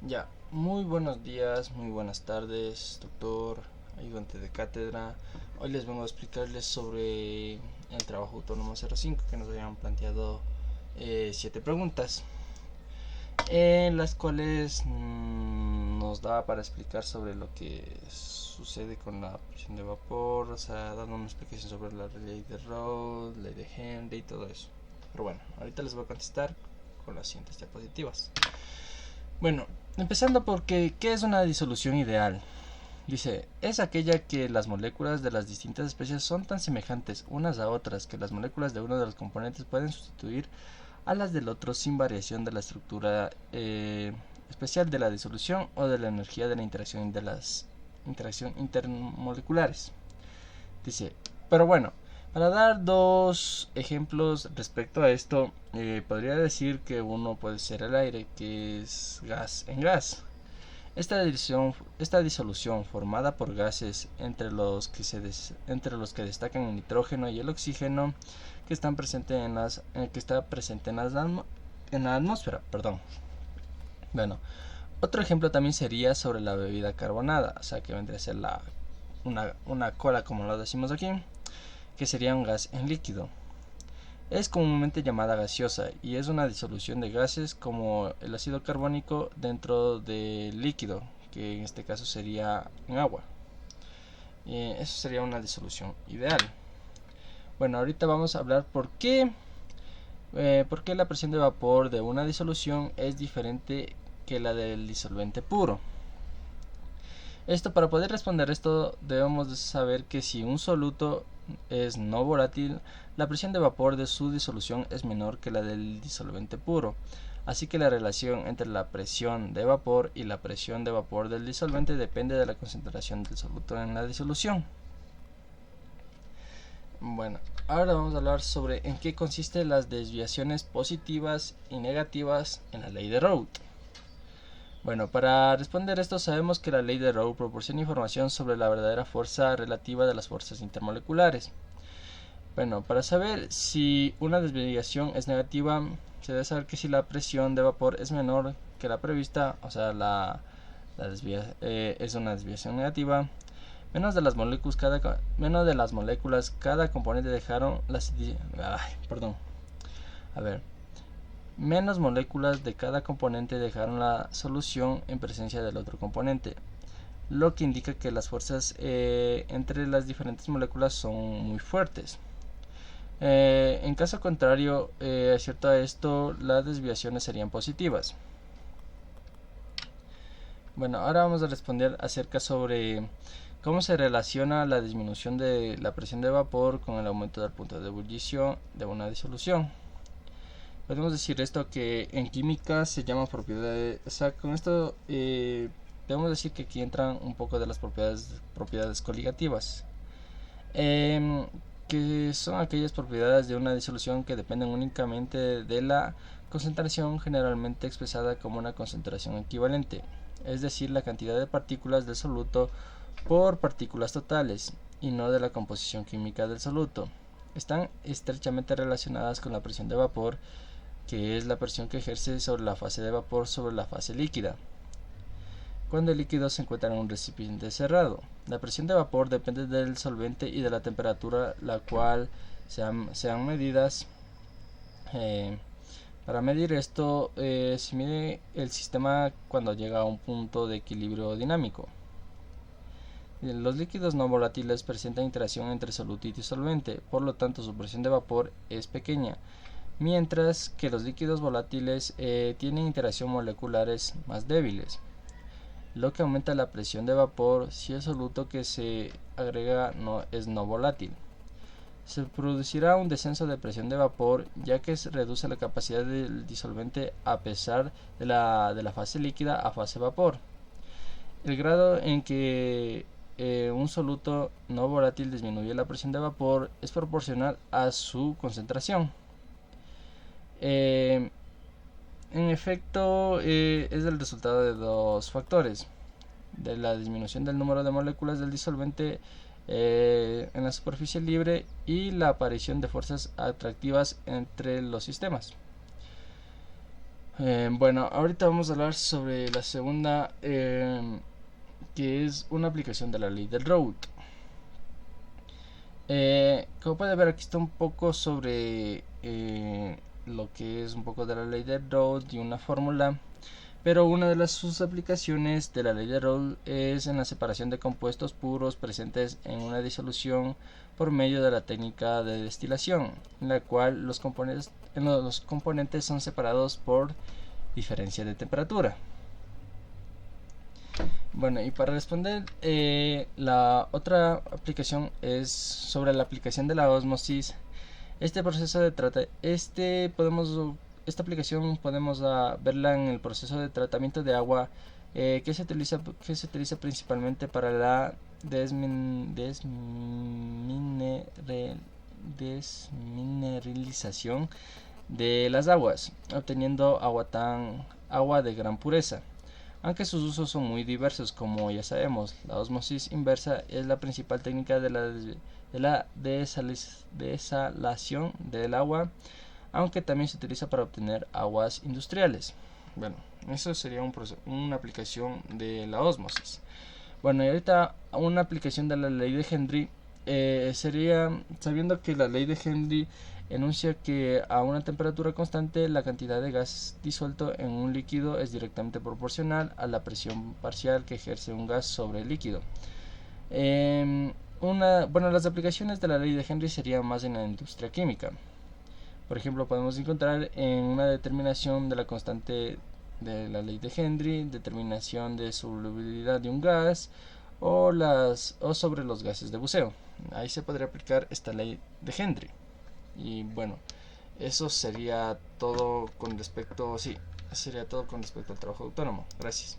Ya, muy buenos días, muy buenas tardes, doctor, ayudante de cátedra. Hoy les vengo a explicarles sobre el trabajo autónomo 05, que nos habían planteado 7 preguntas, en las cuales nos daba para explicar sobre lo que sucede con la presión de vapor, o sea, dando una explicación sobre la ley de Rhodes, ley de Henry y todo eso. Pero bueno, ahorita les voy a contestar con las siguientes diapositivas. Bueno, empezando porque, ¿qué es una disolución ideal? Dice, es aquella que las moléculas de las distintas especies son tan semejantes unas a otras que las moléculas de uno de los componentes pueden sustituir a las del otro sin variación de la estructura especial de la disolución o de la energía de la interacción intermoleculares. Dice, pero bueno, para dar dos ejemplos respecto a esto, podría decir que uno puede ser el aire, que es gas en gas. Esta disolución formada por gases entre los que destacan el nitrógeno y el oxígeno que están presentes que está presente en la atmósfera. Bueno, otro ejemplo también sería sobre la bebida carbonada, o sea que vendría a ser una cola, como lo decimos aquí, que sería un gas en líquido. Es comúnmente llamada gaseosa y es una disolución de gases como el ácido carbónico dentro del líquido, que en este caso sería en agua. Eso sería una disolución ideal. Bueno, ahorita vamos a hablar por qué la presión de vapor de una disolución es diferente que la del disolvente puro. Para poder responder esto debemos de saber que si un soluto es no volátil, la presión de vapor de su disolución es menor que la del disolvente puro. Así que la relación entre la presión de vapor y la presión de vapor del disolvente depende de la concentración del soluto en la disolución. Bueno, ahora vamos a hablar sobre en qué consisten las desviaciones positivas y negativas en la ley de Rhodes. Bueno, para responder esto sabemos que la ley de Rhodes proporciona información sobre la verdadera fuerza relativa de las fuerzas intermoleculares. Bueno, para saber si una desviación es negativa, se debe saber que si la presión de vapor es menor que la prevista, o sea, es una desviación negativa, menos de las moléculas cada componente dejaron menos moléculas de cada componente dejaron la solución en presencia del otro componente, lo que indica que las fuerzas entre las diferentes moléculas son muy fuertes. En caso contrario, cierto a esto, las desviaciones serían positivas. Bueno, ahora vamos a responder acerca sobre cómo se relaciona la disminución de la presión de vapor con el aumento del punto de ebullición de una disolución. Podemos decir esto que en química se llama propiedades, o sea, con esto debemos decir que aquí entran un poco de las propiedades coligativas, que son aquellas propiedades de una disolución que dependen únicamente de la concentración, generalmente expresada como una concentración equivalente, es decir, la cantidad de partículas del soluto por partículas totales, y no de la composición química del soluto. Están estrechamente relacionadas con la presión de vapor, que es la presión que ejerce sobre la fase de vapor sobre la fase líquida, cuando el líquido se encuentra en un recipiente cerrado. La presión de vapor depende del solvente y de la temperatura, la cual sean medidas. Para medir esto, se mide el sistema cuando llega a un punto de equilibrio dinámico. Los líquidos no volátiles presentan interacción entre soluto y disolvente, por lo tanto su presión de vapor es pequeña, mientras que los líquidos volátiles tienen interacción moleculares más débiles, lo que aumenta la presión de vapor si el soluto que se agrega es no volátil. Se producirá un descenso de presión de vapor, ya que se reduce la capacidad del disolvente a pesar de la fase líquida a fase vapor. El grado en que un soluto no volátil disminuye la presión de vapor es proporcional a su concentración. En efecto, es el resultado de dos factores: de la disminución del número de moléculas del disolvente en la superficie libre y la aparición de fuerzas atractivas entre los sistemas. Bueno, ahorita vamos a hablar sobre la segunda, que es una aplicación de la ley de Raoult. Como puede ver, aquí está un poco sobre lo que es un poco de la ley de Raoult y una fórmula. Pero una de sus aplicaciones de la ley de Raoult es en la separación de compuestos puros presentes en una disolución por medio de la técnica de destilación, en la cual los componentes son separados por diferencia de temperatura. Bueno, y para responder, la otra aplicación es sobre la aplicación de la ósmosis. Este proceso de esta aplicación podemos verla en el proceso de tratamiento de agua, que se utiliza principalmente para la desmineralización de las aguas, obteniendo agua de gran pureza. Aunque sus usos son muy diversos, como ya sabemos, la ósmosis inversa es la principal técnica de la desalación del agua, aunque también se utiliza para obtener aguas industriales. Bueno, eso sería una aplicación de la ósmosis. Bueno, y ahorita una aplicación de la ley de Henry sería, sabiendo que la ley de Henry enuncia que a una temperatura constante la cantidad de gas disuelto en un líquido es directamente proporcional a la presión parcial que ejerce un gas sobre el líquido. Las aplicaciones de la ley de Henry serían más en la industria química. Por ejemplo, podemos encontrar en una determinación de la constante de la ley de Henry, determinación de solubilidad de un gas o sobre los gases de buceo. Ahí se podría aplicar esta ley de Henry. Y bueno, eso sería todo con respecto al trabajo autónomo. Gracias.